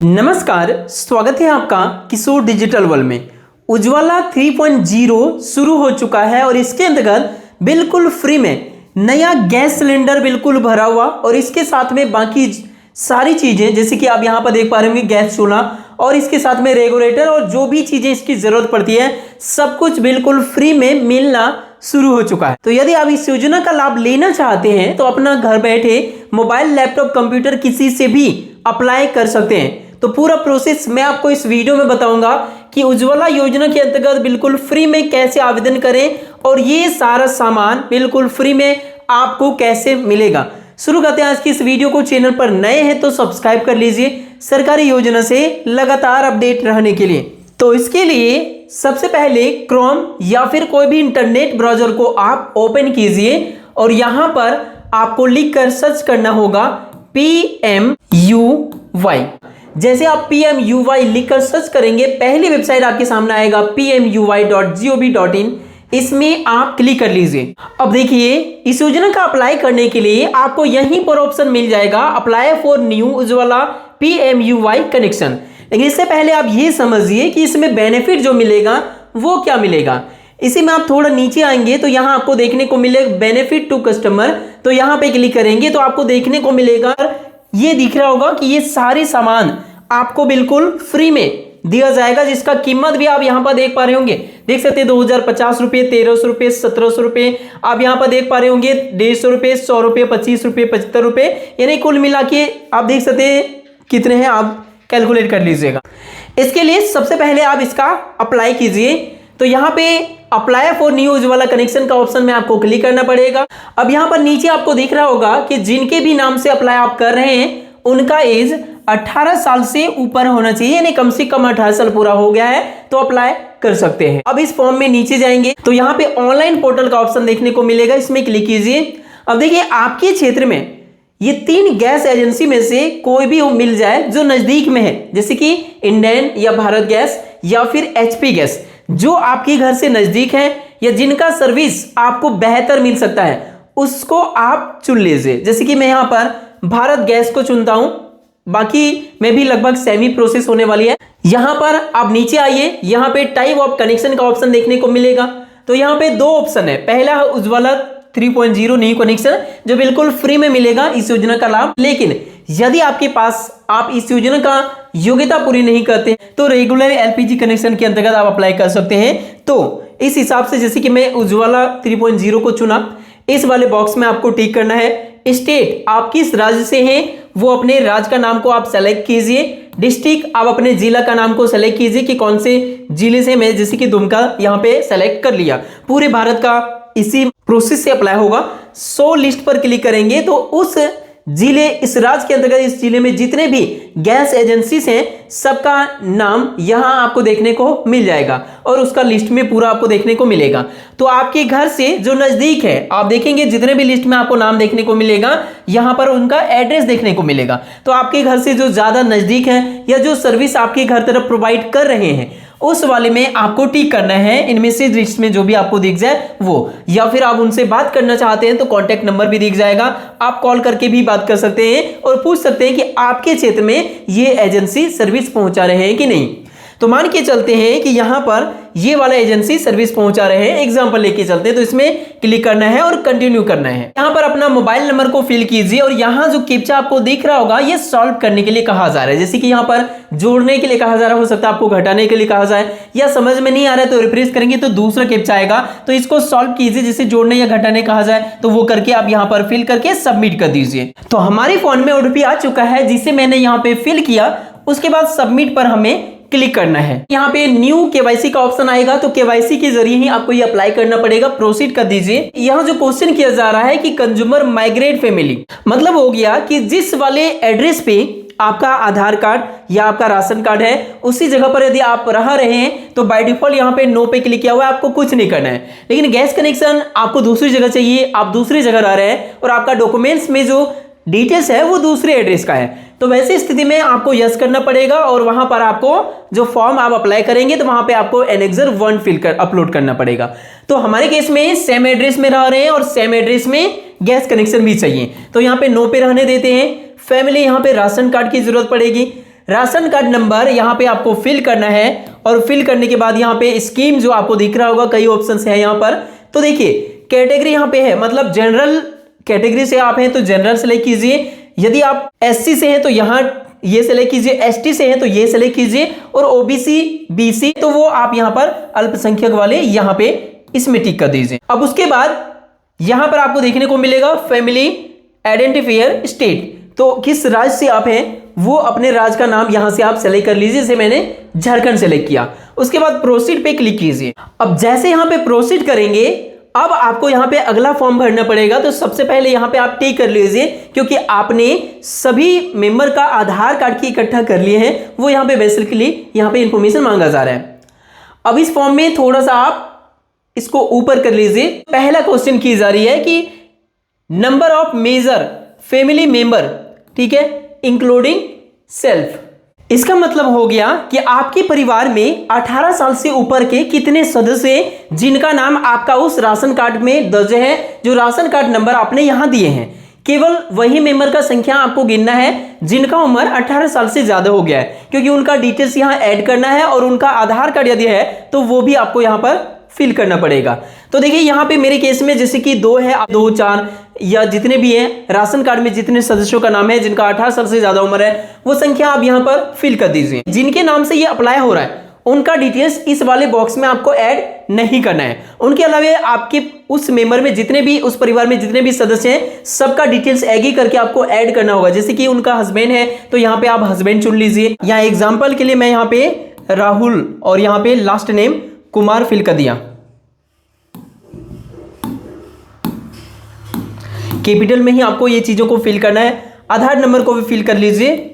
नमस्कार, स्वागत है आपका किशोर डिजिटल वर्ल्ड में। उज्ज्वला 3.0 शुरू हो चुका है और इसके अंतर्गत बिल्कुल फ्री में नया गैस सिलेंडर बिल्कुल भरा हुआ और इसके साथ में बाकी सारी चीज़ें जैसे कि आप यहाँ पर देख पा रहे होंगे, गैस चूल्हा और इसके साथ में रेगुलेटर और जो भी चीज़ें इसकी ज़रूरत पड़ती है सब कुछ बिल्कुल फ्री में मिलना शुरू हो चुका है। तो यदि आप इस योजना का लाभ लेना चाहते हैं तो अपना घर बैठे मोबाइल, लैपटॉप, कंप्यूटर किसी से भी अप्लाई कर सकते हैं। तो पूरा प्रोसेस मैं आपको इस वीडियो में बताऊंगा कि उज्ज्वला योजना के अंतर्गत बिल्कुल फ्री में कैसे आवेदन करें और ये सारा सामान बिल्कुल फ्री में आपको कैसे मिलेगा। शुरू करते हैं आज की इस वीडियो को। चैनल पर नए हैं तो सब्सक्राइब कर लीजिए सरकारी योजना से लगातार अपडेट रहने के लिए। तो इसके लिए सबसे पहले क्रोम या फिर कोई भी इंटरनेट ब्राउजर को आप ओपन कीजिए और यहां पर आपको लिखकर सर्च करना होगा PMUY। जैसे आप PMUY लिखकर सर्च करेंगे पहली वेबसाइट आपके सामने आएगा pmuy.gov.in। इसमें आप क्लिक कर लीजिए। अब देखिए इस योजना का अप्लाई करने के लिए आपको यहीं पर ऑप्शन मिल जाएगा apply for new Ujjwala PMUY connection. लेकिन इससे पहले आप ये समझिए कि इसमें बेनिफिट जो मिलेगा वो क्या मिलेगा। इसी में आप थोड़ा नीचे आएंगे तो यहाँ आपको देखने को मिलेगा बेनिफिट टू कस्टमर। तो यहाँ पे क्लिक करेंगे तो आपको देखने को मिलेगा, ये दिख रहा होगा कि ये सारे सामान आपको बिल्कुल फ्री में दिया जाएगा, जिसका कीमत भी आप यहाँ पर देख पा रहे होंगे। देख सकते हैं 2050 रुपये, 1300 रुपये, 1700 रुपये। आप यहाँ पर देख पा रहे होंगे 150 रुपये, 100 रुपये, 25 रुपये, 75 रुपये, यानी कुल मिला के आप देख सकते हैं कितने हैं, आप कैलकुलेट कर लीजिएगा। इसके लिए सबसे पहले आप इसका अप्लाई कीजिए। तो यहाँ पे apply for new Ujjwala connection का ऑप्शन में आपको क्लिक करना पड़ेगा। अब यहाँ पर नीचे आपको दिख रहा होगा कि जिनके भी नाम से अप्लाई आप कर रहे हैं उनका एज 18 साल से ऊपर होना चाहिए, यानी कम से कम 18 साल पूरा हो गया है तो अप्लाई कर सकते हैं। अब इस फॉर्म में नीचे जाएंगे तो यहाँ पे ऑनलाइन पोर्टल का ऑप्शन देखने को मिलेगा, इसमें क्लिक कीजिए। अब देखिए आपके क्षेत्र में ये 3 गैस एजेंसी में से कोई भी मिल जाए जो नजदीक में है, जैसे कि इंडेन या भारत गैस या फिर HP गैस, जो आपके घर से नजदीक है या जिनका सर्विस आपको बेहतर मिल सकता है उसको आप चुन लीजिए। जैसे कि मैं यहाँ पर भारत गैस को चुनता हूं, बाकी में भी लगभग सेमी प्रोसेस होने वाली है। यहां पर आप नीचे आइए, यहां पे टाइप ऑफ कनेक्शन का ऑप्शन देखने को मिलेगा। तो यहां पे 2 ऑप्शन है, पहला है उज्ज्वला 3.0 न्यू कनेक्शन जो बिल्कुल फ्री में मिलेगा इस योजना का लाभ। लेकिन यदि आपके पास आप इस योजना का योग्यता पूरी नहीं करते तो रेगुलर LPG कनेक्शन के अंतर्गत आप अप्लाई कर सकते हैं। तो इस हिसाब से जैसे कि मैं उज्ज्वला 3.0 को चुना, इस वाले बॉक्स में आपको टिक करना है। स्टेट आप किस राज्य से हैं वो अपने राज्य का नाम को आप सेलेक्ट कीजिए। डिस्ट्रिक्ट आप अपने जिला का नाम को सेलेक्ट कीजिए कि कौन से जिले से। मैं जैसे कि दुमका यहाँ पे सेलेक्ट कर लिया। पूरे भारत का इसी प्रोसेस से अप्लाई होगा। 100 लिस्ट पर क्लिक करेंगे तो उस जिले, इस राज्य के अंतर्गत इस जिले में जितने भी गैस एजेंसीज हैं सबका नाम यहां आपको देखने को मिल जाएगा और उसका लिस्ट में पूरा आपको देखने को मिलेगा। तो आपके घर से जो नजदीक है आप देखेंगे जितने भी लिस्ट में आपको नाम देखने को मिलेगा यहां पर उनका एड्रेस देखने को मिलेगा। तो आपके घर से जो ज्यादा नजदीक है या जो सर्विस आपके घर तरफ प्रोवाइड कर रहे हैं उस वाले में आपको टिक करना है। इनमें से लिस्ट में जो भी आपको दिख जाए वो, या फिर आप उनसे बात करना चाहते हैं तो कॉन्टैक्ट नंबर भी दिख जाएगा, आप कॉल करके भी बात कर सकते हैं और पूछ सकते हैं कि आपके क्षेत्र में ये एजेंसी सर्विस पहुंचा रहे हैं कि नहीं। तो मान के चलते हैं कि यहां पर ये वाला एजेंसी सर्विस पहुंचा रहे हैं, एग्जांपल लेके चलते हैं। तो इसमें क्लिक करना है और कंटिन्यू करना है। यहां पर अपना मोबाइल नंबर को फिल कीजिए और यहां जो कैप्चा आपको दिख रहा होगा ये सॉल्व करने के लिए कहा जा रहा है। जैसे कि यहां पर जोड़ने के लिए कहा जा रहा हो सकता है आपको घटाने के लिए कहा जाए, या समझ में नहीं आ रहा है तो रिफ्रेश करेंगे तो दूसरा कैप्चा आएगा। तो इसको सॉल्व कीजिए, जिसे जोड़ने या घटाने कहा जाए तो वो करके आप यहां पर फिल करके सबमिट कर दीजिए। तो हमारे फोन में OTP आ चुका है जिसे मैंने यहाँ पे फिल किया। उसके बाद सबमिट पर हमें क्लिक करना है। यहाँ पे न्यू KYC का ऑप्शन आएगा तो KYC के जरिए ही आपको ये अप्लाई करना पड़ेगा। प्रोसीड कर दीजिए। यहाँ जो क्वेश्चन किया जा रहा है कि कंज्यूमर माइग्रेट फैमिली, मतलब हो गया कि जिस वाले एड्रेस पे आपका आधार कार्ड या आपका राशन कार्ड है उसी जगह पर यदि आप रह रहे हैं तो बाय डिफॉल्ट यहाँ पे नो पे क्लिक किया हुआ है, आपको कुछ नहीं करना है। लेकिन गैस कनेक्शन आपको दूसरी जगह चाहिए, आप दूसरी जगह रह रहे हैं और आपका डॉक्यूमेंट्स में जो डिटेल्स है वो दूसरे एड्रेस का है, तो वैसी स्थिति में आपको यस करना पड़ेगा और वहां पर आपको जो फॉर्म आप अप्लाई करेंगे तो वहां पे आपको एनेक्सर 1 फिल कर अपलोड करना पड़ेगा। तो हमारे केस में सेम एड्रेस में रह रहे हैं और सेम एड्रेस में गैस कनेक्शन भी चाहिए, तो यहाँ पे नो पे रहने देते हैं। फैमिली यहाँ पे राशन कार्ड की जरूरत पड़ेगी। राशन कार्ड नंबर यहाँ पे आपको फिल करना है और फिल करने के बाद यहाँ पे स्कीम जो आपको दिख रहा होगा, कई ऑप्शंस है यहाँ पर। तो देखिए कैटेगरी यहाँ पे है, मतलब जनरल कैटेगरी से आप हैं तो जनरल सेलेक्ट कीजिए, यदि आप एससी से हैं तो यहाँ ये सेलेक्ट कीजिए, एसटी से हैं तो ये सेलेक्ट कीजिए, और ओबीसी बीसी तो वो आप यहाँ पर अल्पसंख्यक वाले यहाँ पे इसमें टिक कर दीजिए। अब उसके बाद यहां पर आपको देखने को मिलेगा फैमिली आइडेंटिफायर स्टेट, तो किस राज्य से आप हैं वो अपने राज्य का नाम यहां से आप सेलेक्ट कर लीजिए। जैसे मैंने झारखंड सेलेक्ट किया, उसके बाद प्रोसीड पे क्लिक कीजिए। अब जैसे यहां पे प्रोसीड करेंगे, अब आपको यहां पे अगला फॉर्म भरना पड़ेगा। तो सबसे पहले यहां पे आप टिक कर लीजिए, क्योंकि आपने सभी मेंबर का आधार कार्ड की इकट्ठा कर लिए हैं, वो यहां पे बेसिकली यहां पे इंफॉर्मेशन मांगा जा रहा है। अब इस फॉर्म में थोड़ा सा आप इसको ऊपर कर लीजिए। पहला क्वेश्चन की जा रही है कि number of major family member, ठीक है, इंक्लूडिंग सेल्फ। इसका मतलब हो गया कि आपके परिवार में 18 साल से ऊपर के कितने सदस्य हैं जिनका नाम आपका उस राशन कार्ड में दर्ज है, जो राशन कार्ड नंबर आपने यहां दिए हैं। केवल वही मेंबर का संख्या आपको गिनना है जिनका उम्र 18 साल से ज्यादा हो गया है, क्योंकि उनका डिटेल्स यहां ऐड करना है और उनका आधार कार्ड यदि है तो वो भी आपको यहां पर फिल करना पड़ेगा। तो देखिए यहां पे मेरे केस में जैसे कि 2 है, 2, 4 या जितने भी हैं राशन कार्ड में जितने सदस्यों का नाम है जिनका 18 साल से ज्यादा उम्र है, वो संख्या आप यहां पर फिल कर दीजिए। जिनके नाम से ये अप्लाई हो रहा है उनका डिटेल्स इस वाले बॉक्स में आपको ऐड नहीं करना है। उनके अलावा आपके उस मेंबर में जितने भी, उस परिवार में जितने भी सदस्य हैं, सबका डिटेल्स एक ही करके आपको ऐड करना होगा। जैसे कि उनका हस्बैंड है तो यहाँ पे आप हस्बैंड चुन लीजिए। यहाँ एग्जाम्पल के लिए मैं यहाँ पे राहुल और यहाँ पे लास्ट नेम कुमार फिल कर दिया। कैपिटल में ही आपको ये चीजों को फिल करना है। आधार नंबर को भी फिल कर लीजिए।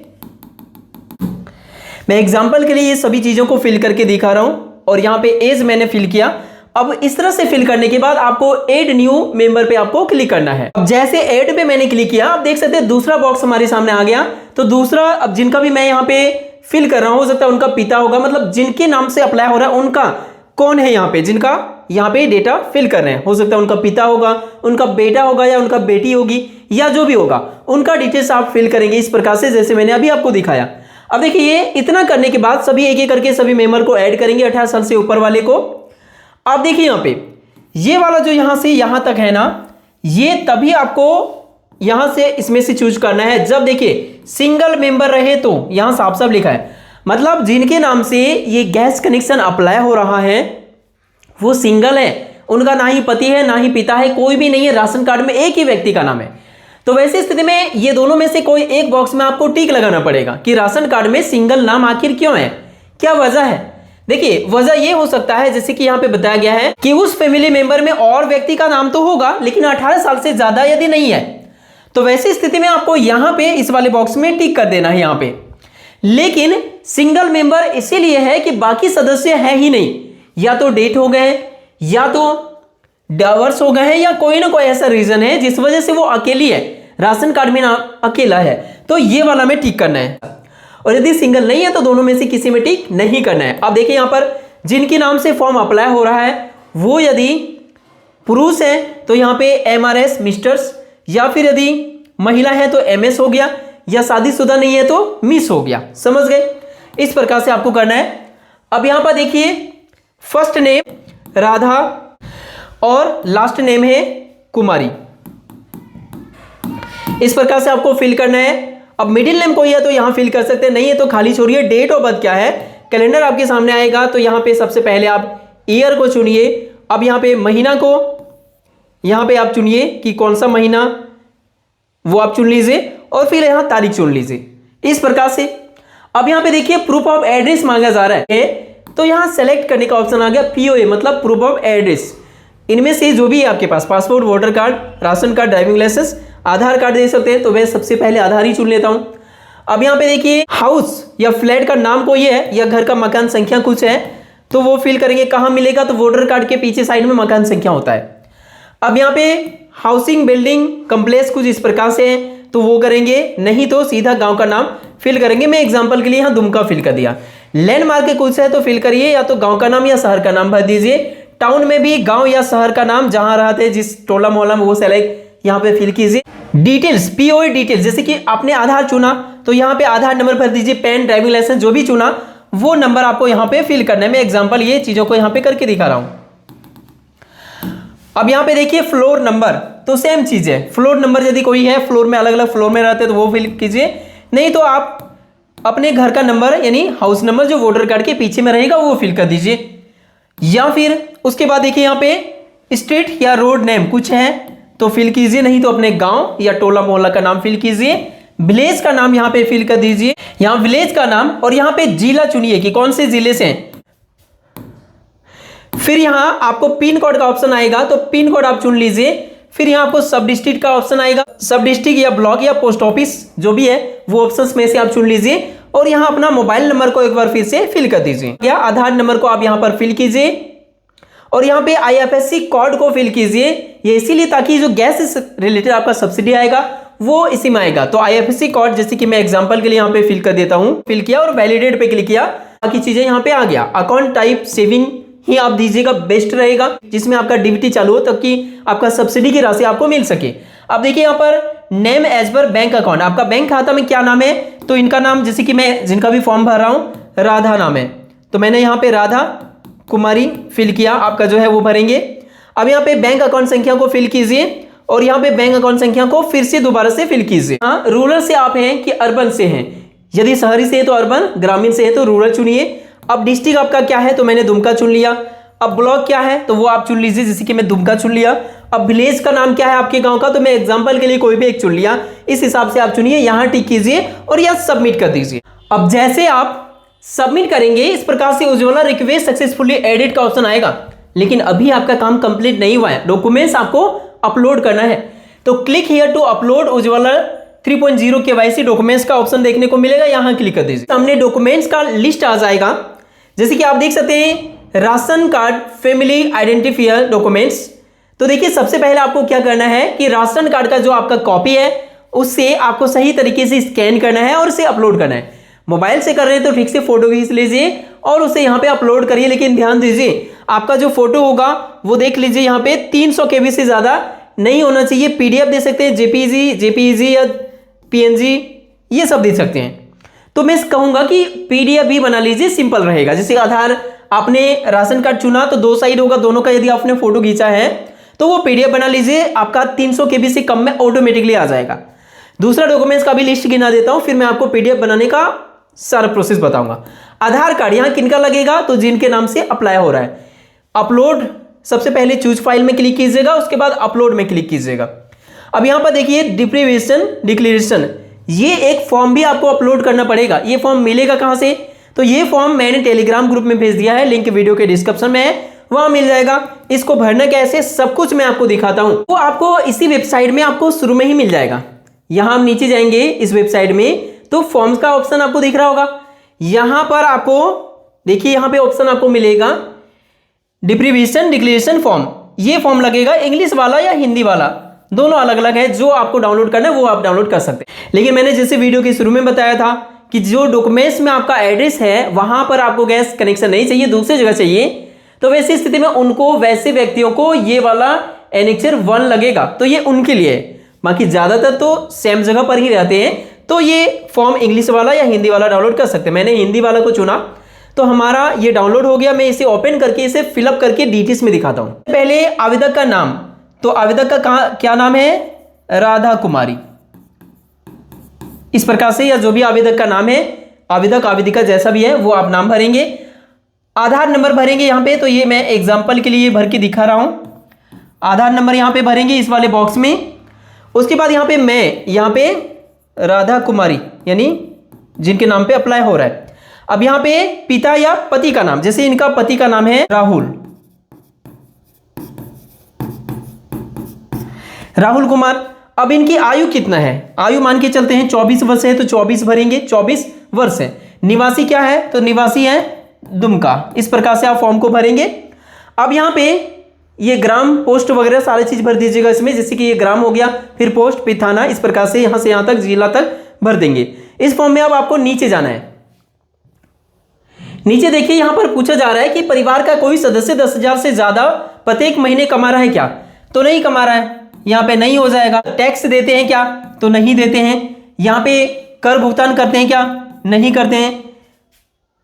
मैं एग्जांपल के लिए ये सभी चीजों को फिल करके दिखा रहा हूं और यहां पे एज मैंने फिल किया। अब इस तरह से फिल करने के बाद आपको ऐड न्यू मेंबर पे आपको क्लिक करना है। अब जैसे ऐड पे मैंने क्लिक किया, आप देख सकते हैं दूसरा बॉक्स हमारे सामने आ गया। तो दूसरा, अब जिनका भी मैं यहाँ पे फिल कर रहा हूं, हो सकता है उनका पिता होगा, मतलब जिनके नाम से अप्लाई हो रहा है उनका कौन है यहाँ पे, जिनका यहाँ पे डेटा फिल कर रहे हैं। हो सकता है उनका पिता होगा, उनका बेटा होगा या उनका बेटी होगी, या जो भी होगा उनका डिटेल्स आप फिल करेंगे इस प्रकार से जैसे मैंने अभी आपको दिखाया। अब देखिए ये इतना करने के बाद सभी एक एक करके सभी मेंबर को ऐड करेंगे 18 साल से ऊपर वाले को। आप देखिए यहाँ पे ये वाला जो यहां से यहां तक है ना, ये तभी आपको यहां से इसमें से चूज करना है जब देखिए सिंगल मेंबर रहे। तो यहां साफ साफ लिखा है, मतलब जिनके नाम से ये गैस कनेक्शन अप्लाई हो रहा है वो सिंगल है, उनका ना ही पति है ना ही पिता है, कोई भी नहीं है, राशन कार्ड में एक ही व्यक्ति का नाम है। तो वैसी स्थिति में ये दोनों में से कोई एक बॉक्स में आपको टिक लगाना पड़ेगा कि राशन कार्ड में सिंगल नाम आखिर क्यों है, क्या वजह है। देखिए वजह ये हो सकता है जैसे कि यहाँ पे बताया गया है कि उस फैमिली मेंबर में और व्यक्ति का नाम तो होगा लेकिन 18 साल से ज्यादा यदि नहीं है, तो वैसी स्थिति में आपको यहाँ पे इस वाले बॉक्स में टिक कर देना है यहाँ पे। लेकिन सिंगल मेंबर इसीलिए है कि बाकी सदस्य है ही नहीं, या तो डेथ हो गए या तो डाइवर्स हो गए हैं या कोई ना कोई ऐसा रीजन है जिस वजह से वो अकेली है, राशन कार्ड में नाम अकेला है, तो ये वाला में टिक करना है। और यदि सिंगल नहीं है तो दोनों में से किसी में टिक नहीं करना है। अब देखिए यहाँ पर जिनके नाम से फॉर्म अप्लाई हो रहा है वो यदि पुरुष है तो यहाँ पे MRS मिस्टर्स, या फिर यदि महिला है तो MS हो गया, या शादीशुदा नहीं है तो मिस हो गया। समझ गए, इस प्रकार से आपको करना है। अब यहाँ पर देखिए फर्स्ट नेम राधा और लास्ट नेम है कुमारी, इस प्रकार से आपको फिल करना है। अब मिडिल नेम कोई है तो यहां फिल कर सकते हैं, नहीं है तो खाली छोड़िए। डेट ऑफ बर्थ क्या है, कैलेंडर आपके सामने आएगा तो यहां पे सबसे पहले आप ईयर को चुनिए। अब यहां पे महीना को यहां पे आप चुनिए कि कौन सा महीना, वो आप चुन लीजिए और फिर यहां तारीख चुन लीजिए इस प्रकार से। अब यहां पे देखिए प्रूफ ऑफ एड्रेस मांगा जा रहा है, तो यहां सेलेक्ट करने का ऑप्शन आ गया POA, मतलब प्रूफ ऑफ एड्रेस। इनमें से जो भी है आपके पास, passport, voter card, ration card, driving licence, Aadhaar card दे सकते हैं, तो मैं सबसे पहले आधार ही चुन लेता हूं। अब यहां पे देखिए हाउस या फ्लैट का नाम कोई है या घर का मकान संख्या कुछ है तो वो फिल करेंगे। कहां मिलेगा, तो वोटर कार्ड के पीछे साइड में मकान संख्या होता है। अब यहाँ पे हाउसिंग, बिल्डिंग, कम्प्लेक्स कुछ इस प्रकार से है तो वो करेंगे, नहीं तो सीधा गांव का नाम फिल करेंगे। मैं एग्जांपल के लिए यहाँ दुमका फिल कर दिया। लैंडमार्क के कुछ है तो फिल करिए, या तो गांव का नाम या शहर का नाम भर दीजिए। टाउन में भी गांव या शहर का नाम जहां रहते हैं, जिस टोला मोहल्ला में, वो सेलेक्ट यहाँ पे फिल कीजिए। डिटेल्स POA डिटेल्स, जैसे कि आपने आधार चुना तो यहाँ पे आधार नंबर भर दीजिए, पैन, ड्राइविंग लाइसेंस जो भी चुना वो नंबर आपको यहाँ पे फिल करना है। मैं एग्जांपल ये चीजों को यहाँ पे करके दिखा रहा हूं। अब यहाँ पे देखिए फ्लोर नंबर, तो सेम चीज है, फ्लोर नंबर यदि कोई है, फ्लोर में अलग अलग फ्लोर में रहते हैं तो वो फिल कीजिए, नहीं तो आप अपने घर का नंबर यानी हाउस नंबर जो वोटर कार्ड के पीछे में रहेगा वो फिल कर दीजिए। या फिर उसके बाद देखिए यहाँ पे स्ट्रीट या रोड नेम कुछ है तो फिल कीजिए, नहीं तो अपने गांव या टोला मोहल्ला का नाम फिल कीजिए। विलेज का नाम यहाँ पे फिल कर दीजिए, यहाँ विलेज का नाम, और यहाँ पे जिला चुनिए कि कौन से जिले से हैं। फिर यहाँ आपको पिन कोड का ऑप्शन आएगा तो पिन कोड आप चुन लीजिए। फिर यहाँ आपको सब डिस्ट्रिक्ट का ऑप्शन आएगा, सब डिस्ट्रिक्ट या ब्लॉक या पोस्ट ऑफिस जो भी है वो ऑप्शंस में से आप चुन लीजिए। और यहाँ अपना मोबाइल नंबर को एक बार फिर से फिल कर दीजिए, या आधार नंबर को आप यहाँ पर फिल कीजिए। और यहाँ पे IFSC कोड को फिल कीजिए, ये इसीलिए ताकि जो गैस से रिलेटेड आपका सब्सिडी आएगा वो इसी में आएगा। तो IFSC कोड जैसे कि मैं एग्जांपल के लिए यहाँ पे फिल कर देता हूँ, फिल किया और वैलिडेट पे क्लिक किया, बाकी चीजें यहाँ पे आ गया। अकाउंट टाइप सेविंग ही आप दीजिएगा, बेस्ट रहेगा, जिसमें आपका डीबीटी चालू हो ताकि आपका सब्सिडी की राशि आपको मिल सके। अब देखिए यहाँ पर name as per bank account, आपका बैंक खाता में क्या नाम है, तो इनका नाम जैसे कि मैं जिनका भी फॉर्म भर रहा हूँ राधा नाम है, तो मैंने यहाँ पे राधा कुमारी फिल किया, आपका जो है वो भरेंगे। अब यहाँ पे बैंक अकाउंट संख्या को फिल कीजिए और यहाँ पे बैंक अकाउंट संख्या को फिर से दोबारा से फिल कीजिए। हाँ, रूरल से आप हैं कि अर्बन से हैं, यदि शहरी से है तो अर्बन, ग्रामीण से है तो रूरल चुनिए। अब डिस्ट्रिक्ट आपका क्या है तो मैंने दुमका चुन लिया। अब ब्लॉक क्या है तो वो आप चुन लीजिए, जैसे कि मैं दुमका चुन लिया। अब विलेज का नाम क्या है आपके गांव का, तो मैं एग्जांपल के लिए कोई भी एक चुन लिया, इस हिसाब से आप चुनिए, यहाँ टिक कीजिए और यहाँ सबमिट कर दीजिए। अब जैसे आप सबमिट करेंगे इस प्रकार से उज्ज्वला रिक्वेस्ट सक्सेसफुली एडिट का ऑप्शन आएगा, लेकिन अभी आपका काम कंप्लीट नहीं हुआ है, डॉक्यूमेंट्स आपको अपलोड करना है। तो click here to upload Ujjwala 3.0 KYC documents का ऑप्शन देखने को मिलेगा, यहाँ क्लिक कर दीजिए। सामने डॉक्यूमेंट्स का लिस्ट आ जाएगा, जैसे कि आप देख सकते हैं ration card, family identifier documents. तो देखिए सबसे पहले आपको क्या करना है कि राशन कार्ड का जो आपका कॉपी है उससे आपको सही तरीके से स्कैन करना है और उसे अपलोड करना है। मोबाइल से कर रहे हैं तो ठीक से फोटो खींच लीजिए और उसे यहाँ पे अपलोड करिए, लेकिन ध्यान दीजिए आपका जो फोटो होगा वो देख लीजिए यहाँ पे 300 KB से ज्यादा नहीं होना चाहिए। PDF दे सकते हैं, JPG या PNG ये सब दे सकते हैं। तो मैं कहूंगा कि PDF भी बना लीजिए, सिंपल रहेगा। जैसे आधार आपने राशन कार्ड चुना तो 2 साइड होगा, दोनों का यदि आपने फोटो खींचा है तो वो PDF बना लीजिए, आपका 300 KB से कम में ऑटोमेटिकली आ जाएगा। दूसरा डॉक्यूमेंट्स का भी लिस्ट गिना देता हूं, फिर मैं आपको PDF बनाने का सारा प्रोसेस बताऊंगा। आधार कार्ड यहाँ किनका लगेगा, तो जिनके नाम से अप्लाई हो रहा है। अपलोड सबसे पहले चूज फाइल में क्लिक कीजिएगा, उसके बाद अपलोड में क्लिक कीजिएगा। अब यहाँ पर देखिए डिप्रीवेशन डिक्लेरेशन, ये एक फॉर्म भी आपको अपलोड करना पड़ेगा। ये फॉर्म मिलेगा कहाँ से, तो ये फॉर्म मैंने टेलीग्राम ग्रुप में भेज दिया है, लिंक वीडियो के डिस्क्रिप्शन में है, वहां मिल जाएगा। इसको भरना कैसे सब कुछ मैं आपको दिखाता हूं, वो आपको इसी वेबसाइट में आपको शुरू में ही मिल जाएगा। यहां हम नीचे जाएंगे इस वेबसाइट में तो फॉर्म्स का ऑप्शन आपको दिख रहा होगा, यहां पर आपको देखिए यहां पे ऑप्शन आपको मिलेगा डिप्रीवेशन डिक्लेरेशन फॉर्म। ये फॉर्म लगेगा, इंग्लिश वाला या हिंदी वाला दोनों अलग अलग है, जो आपको डाउनलोड करना है वो आप डाउनलोड कर सकते हैं। लेकिन मैंने जैसे वीडियो के शुरू में बताया था कि जो डॉक्यूमेंट्स में आपका एड्रेस है वहां पर आपको गैस कनेक्शन नहीं चाहिए, दूसरी जगह चाहिए, तो वैसी स्थिति में उनको वैसे व्यक्तियों को ये वाला एनेक्चर 1 लगेगा, तो ये उनके लिए है। बाकी ज्यादातर तो सेम जगह पर ही रहते हैं, तो ये फॉर्म इंग्लिश वाला या हिंदी वाला डाउनलोड कर सकते हैं। मैंने हिंदी वाला को चुना तो हमारा ये डाउनलोड हो गया। मैं इसे ओपन करके इसे फिलअप करके डिटेल्स में दिखाता हूं। पहले आवेदक का नाम, तो आवेदक का क्या नाम है, राधा कुमारी, इस प्रकार से, या जो भी आवेदक का नाम है, आवेदक आवेदिका जैसा भी है वो आप नाम भरेंगे। आधार नंबर भरेंगे यहाँ पे, तो ये मैं एग्जांपल के लिए भर के दिखा रहा हूं। आधार नंबर यहाँ पे भरेंगे इस वाले बॉक्स में। उसके बाद यहाँ पे मैं यहाँ पे राधा कुमारी यानी जिनके नाम पे अप्लाई हो रहा है। अब यहाँ पे पिता या पति का नाम, जैसे इनका पति का नाम है राहुल कुमार। अब इनकी आयु कितना है, आयु मान के चलते हैं 24 वर्ष है तो 24 भरेंगे, 24 वर्ष है। निवासी क्या है, तो निवासी है दुमका। इस प्रकार से आप फॉर्म को भरेंगे। अब यहाँ पे ये ग्राम, पोस्ट वगैरह सारी चीज भर दीजिएगा इसमें, जैसे कि ये ग्राम हो गया, फिर पोस्ट, फिर थाना, इस प्रकार से यहां से यहां तक जिला तक भर देंगे। इस फॉर्म में अब आपको नीचे जाना है। नीचे देखिए यहां पर पूछा जा रहा है कि परिवार का कोई सदस्य 10,000 से ज्यादा प्रत्येक महीने कमा रहा है क्या, तो नहीं कमा रहा है, यहाँ पे नहीं हो जाएगा। टैक्स देते हैं क्या, तो नहीं देते हैं। यहाँ पे कर भुगतान करते हैं क्या? नहीं करते हैं।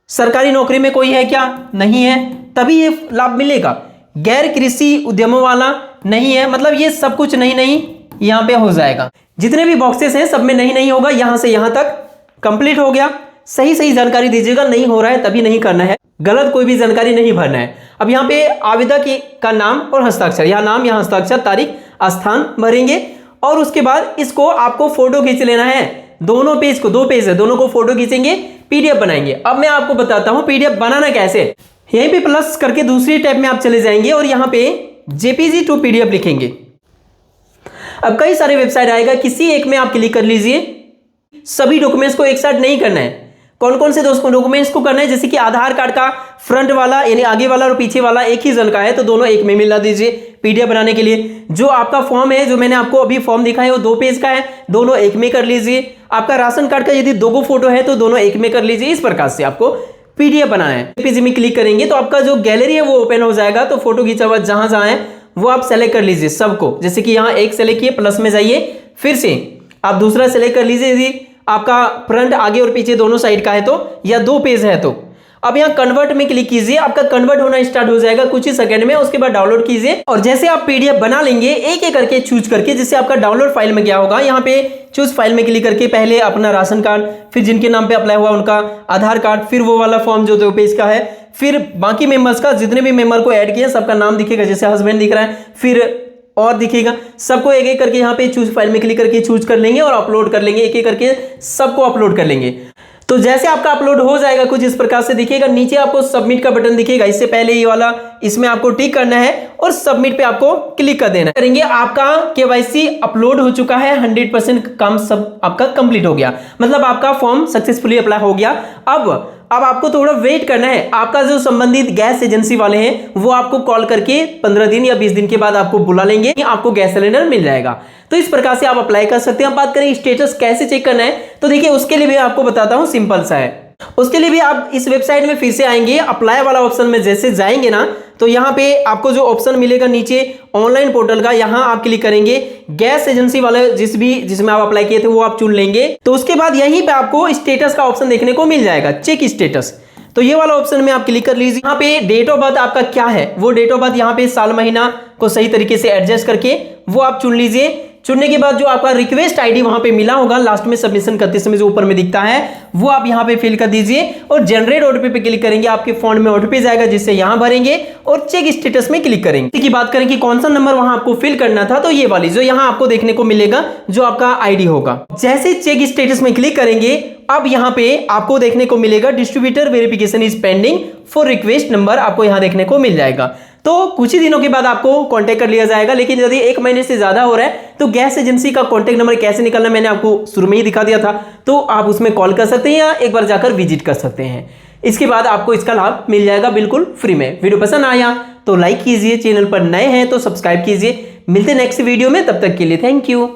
सरकारी नौकरी में कोई है क्या? नहीं है, तभी ये लाभ मिलेगा। गैर कृषि उद्यमों वाला नहीं है, मतलब ये सब कुछ नहीं नहीं यहां पे हो जाएगा। जितने भी बॉक्सेस हैं सब में नहीं नहीं होगा, यहां से यहां तक कंप्लीट हो गया। सही सही जानकारी दीजिएगा, नहीं हो रहा है तभी नहीं करना है, गलत कोई भी जानकारी नहीं भरना है। अब यहाँ पे आवेदक का नाम और हस्ताक्षर, यहाँ नाम यहाँ हस्ताक्षर तारीख स्थान भरेंगे और उसके बाद इसको आपको फोटो खींच लेना है। दोनों पेज को, 2 पेज है, दोनों को फोटो खींचेंगे, पीडीएफ बनाएंगे। अब मैं आपको बताता हूं पीडीएफ बनाना कैसे। यहीं पे प्लस करके दूसरी टैब में आप चले जाएंगे और यहाँ पे जेपीजी टू पीडीएफ लिखेंगे। अब कई सारे वेबसाइट आएगा, किसी एक में आप क्लिक कर लीजिए। सभी डॉक्यूमेंट्स को एक साथ नहीं करना है। कौन कौन से दोस्तों डॉक्यूमेंट्स को करना है? जैसे कि आधार कार्ड का फ्रंट वाला यानी आगे वाला और पीछे वाला एक ही जन का है तो दोनों एक में मिला दीजिए पीडीएफ बनाने के लिए। जो आपका फॉर्म है, जो मैंने आपको अभी फॉर्म दिखाया है वो 2 पेज का है, दोनों एक में कर लीजिए। आपका राशन कार्ड का यदि 2 फोटो है तो दोनों एक में कर लीजिए। इस प्रकार से आपको पीडीएफ बनाना है। पीजी में क्लिक करेंगे तो आपका जो गैलरी है वो ओपन हो जाएगा। तो फोटो खींचा हुआ जहां जहां है वो आप सेलेक्ट कर लीजिए सबको। जैसे कि यहाँ एक सेलेक्ट किए, प्लस में जाइए, फिर से आप दूसरा सेलेक्ट कर लीजिए यदि आपका फ्रंट आगे और पीछे दोनों साइड का है तो, या 2 पेज है तो। अब यहाँ कन्वर्ट में क्लिक कीजिए, आपका कन्वर्ट होना स्टार्ट हो जाएगा कुछ ही सेकंड में। उसके बाद डाउनलोड कीजिए और जैसे आप पीडीएफ बना लेंगे एक एक करके चूज करके, जैसे आपका डाउनलोड फाइल में क्या होगा, यहाँ पे चूज फाइल में क्लिक करके पहले अपना राशन कार्ड, फिर जिनके नाम पे अप्लाई हुआ उनका आधार कार्ड, फिर वो वाला फॉर्म जो 2 पेज का है, फिर बाकी मेंबर्स का, जितने भी मेंबर को ऐड किया सबका नाम दिखेगा, जैसे हस्बैंड दिख रहा है, फिर और दिखेगा। सबको एक एक करके यहाँ पे चूज फाइल में क्लिक करके चूज कर लेंगे और अपलोड कर लेंगे, एक एक करके सबको अपलोड कर लेंगे। तो जैसे आपका अपलोड हो जाएगा कुछ इस प्रकार से दिखेगा। नीचे आपको सबमिट का बटन दिखेगा, इससे पहले ये वाला इसमें आपको टिक करना है और सबमिट पे आपको क्लिक कर देना करेंगे। आपका केवाईसी अपलोड हो चुका है, 100% काम सब आपका कंप्लीट हो गया, मतलब आपका फॉर्म सक्सेसफुली अप्लाई हो गया। अब आपको थोड़ा वेट करना है। आपका जो संबंधित गैस एजेंसी वाले हैं वो आपको कॉल करके 15 दिन या 20 दिन के बाद आपको बुला लेंगे, आपको गैस सिलेंडर मिल जाएगा। तो इस प्रकार से आप अप्लाई कर सकते हैं। अब बात करें स्टेटस कैसे चेक करना है, तो देखिए उसके लिए भी आपको बताता हूं, सिंपल सा है। उसके लिए भी आप इस वेबसाइट में फिर से आएंगे, अप्लाई वाला ऑप्शन में जैसे जाएंगे ना तो यहाँ पे आपको जो ऑप्शन मिलेगा नीचे ऑनलाइन पोर्टल का, यहाँ आप क्लिक करेंगे, गैस एजेंसी वाले जिसमें आप अप्लाई किए थे वो आप चुन लेंगे। तो उसके बाद यहीं पे आपको स्टेटस का ऑप्शन देखने को मिल जाएगा, चेक स्टेटस। तो ये वाला ऑप्शन में आप क्लिक कर लीजिए। यहाँ पे डेट ऑफ बर्थ आपका क्या है, वो डेट ऑफ बर्थ यहाँ पे साल महीना को सही तरीके से एडजस्ट करके वो आप चुन लीजिए। चुनने के बाद जो आपका रिक्वेस्ट आईडी वहां पे मिला होगा लास्ट में सबमिशन करते समय जो ऊपर में दिखता है वो आप यहां पे फिल कर दीजिए और जनरेट ओटीपी पे क्लिक करेंगे, आपके फोन में ओटीपी जाएगा जिससे यहां भरेंगे और चेक स्टेटस में क्लिक करेंगे। इसी की बात करें कि कौन सा नंबर वहां आपको फिल करना था, तो ये वाली जो यहां आपको देखने को मिलेगा जो आपका आईडी होगा। जैसे चेक स्टेटस में क्लिक करेंगे अब यहां पे आपको देखने को मिलेगा distributor verification is pending for request number, आपको यहां देखने को मिल जाएगा। तो कुछ ही दिनों के बाद आपको कांटेक्ट कर लिया जाएगा। लेकिन यदि 1 महीने से ज्यादा हो रहा है तो गैस एजेंसी का कांटेक्ट नंबर कैसे निकालना मैंने आपको शुरू में ही दिखा दिया था, तो आप उसमें कॉल कर सकते हैं या एक बार जाकर विजिट कर सकते हैं। इसके बाद आपको इसका लाभ मिल जाएगा बिल्कुल फ्री में। वीडियो पसंद आया तो लाइक कीजिए, चैनल पर नए हैं तो सब्सक्राइब कीजिए। मिलते नेक्स्ट वीडियो में, तब तक के लिए थैंक यू।